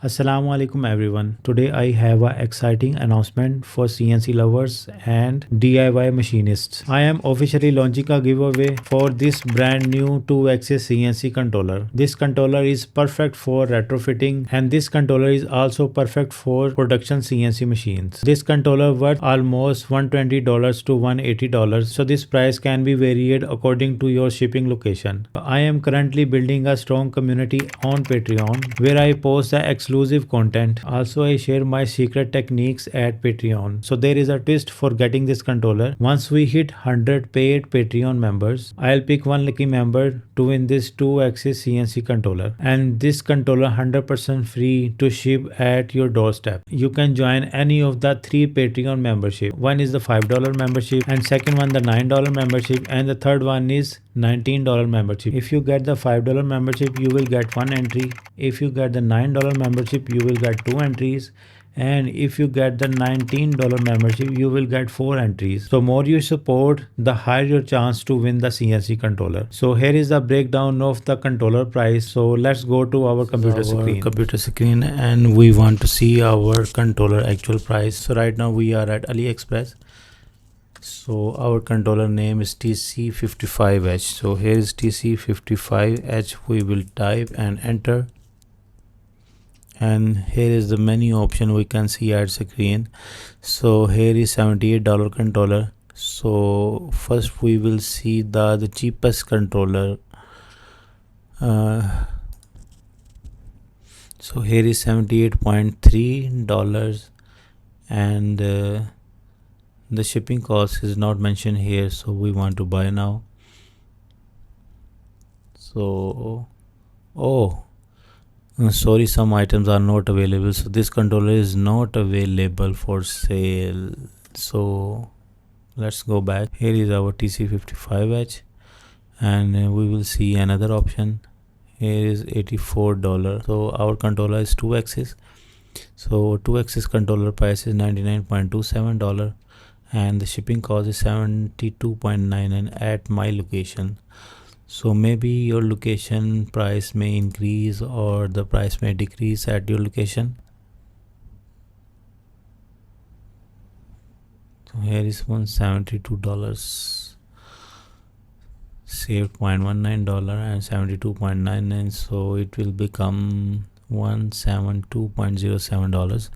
Assalamu alaikum everyone. Today I have an exciting announcement for CNC lovers and DIY machinists. I am officially launching a giveaway for this brand new 2-axis CNC controller. This controller is perfect for retrofitting and this controller is also perfect for production CNC machines. This controller worth almost $120 to $180, so this price can be varied according to your shipping location. I am currently building a strong community on Patreon where I post the exclusive content. Also, I share my secret techniques at Patreon. So there is a twist for getting this controller. Once we hit 100 paid Patreon members, I'll pick one lucky member to win this 2-axis CNC controller. And this controller 100% free to ship at your doorstep. You can join any of the 3 Patreon membership. One is the $5 membership and second one the $9 membership and the third one is $19 membership. If you get the $5 membership, you will get 1 entry. If you get the $9 membership, you will get 2 entries. And if you get the $19 membership, you will get 4 entries. So more you support, the higher your chance to win the CNC controller. So here is the breakdown of the controller price. So let's go to our computer screen and we want to see our controller actual price. So right now we are at AliExpress. So our controller name is TC55H. So here is TC55H. We will type and enter. And here is the menu option we can see at screen. So here is $78 controller. So first we will see the cheapest controller. So here is $78.3 and the shipping cost is not mentioned here, so we want to buy now. So sorry, some items are not available, so this controller is not available for sale. So let's go back. Here is our TC55H and we will see another option. Here is $84. So our controller is 2-axis. So 2-axis controller price is $99.27 and the shipping cost is $72.99 at my location. So maybe your location price may increase or the price may decrease at your location. So here is $172, saved $0.19 and $72.99, so it will become $172.07.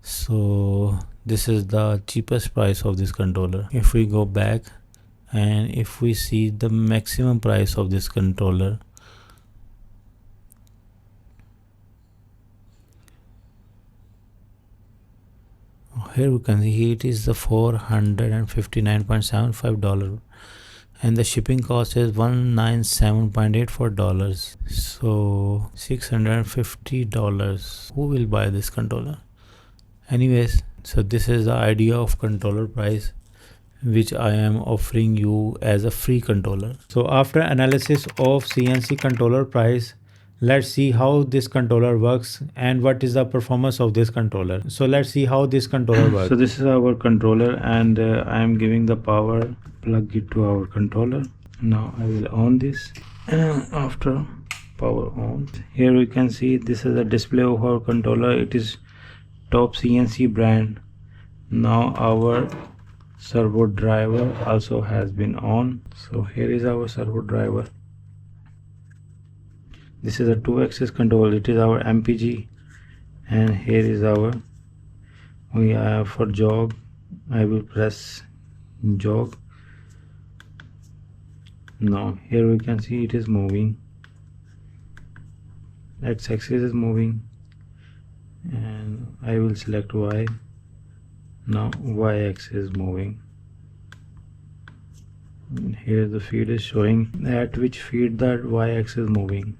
So this is the cheapest price of this controller. If we go back and if we see the maximum price of this controller, here we can see it is the $459.75 and the shipping cost is $197.84. So $650. Who will buy this controller? Anyways, so this is the idea of controller price which I am offering you as a free controller. So after analysis of CNC controller price, let's see how this controller works and what is the performance of this controller. So let's see how this controller works. So this is our controller and I am giving the power, plug it to our controller. Now I will on this and after power on, here we can see this is a display of our controller. It is top CNC brand. Now our servo driver also has been on. So here is our servo driver. This is a 2-axis control. It is our MPG and here is our, we have for jog. I will press jog. Now here we can see it is moving. X-axis is moving and I will select Y. Now Y-axis is moving. And here the feed is showing at which feed that Y-axis is moving.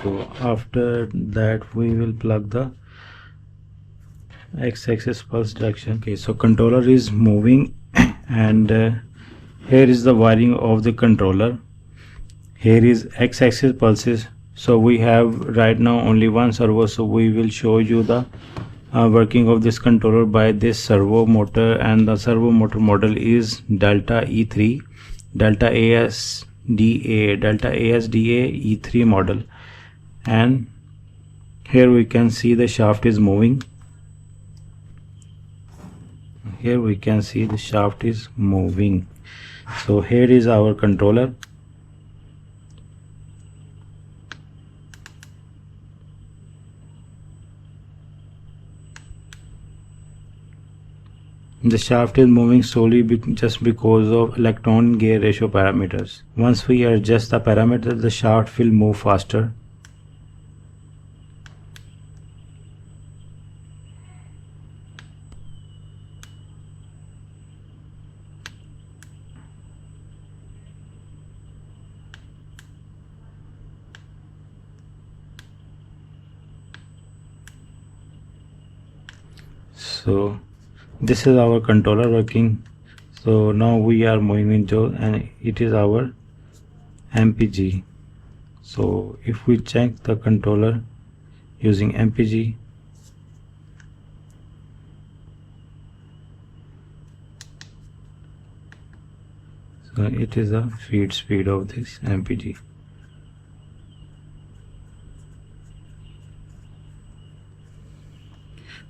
So after that we will plug the X-axis pulse direction. Okay, so controller is moving and here is the wiring of the controller. Here is X-axis pulses. So we have right now only one servo, so we will show you the working of this controller by this servo motor, and the servo motor model is Delta E3. Delta AS DA Delta ASDA E3 model, and here we can see the shaft is moving. Here we can see the shaft is moving. So here is our controller. The shaft is moving slowly just because of electron gear ratio parameters. Once we adjust the parameters, the shaft will move faster. So this is our controller working. So now we are moving into, and it is our MPG. So if we check the controller using MPG, so it is the feed speed of this MPG.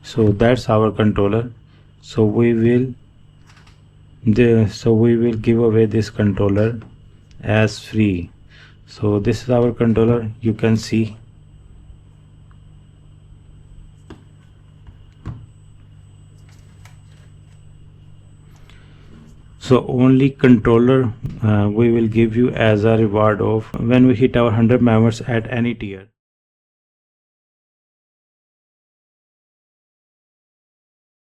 So that's our controller. So we will give away this controller as free. So this is our controller, you can see. So only controller we will give you as a reward of when we hit our 100 members at any tier.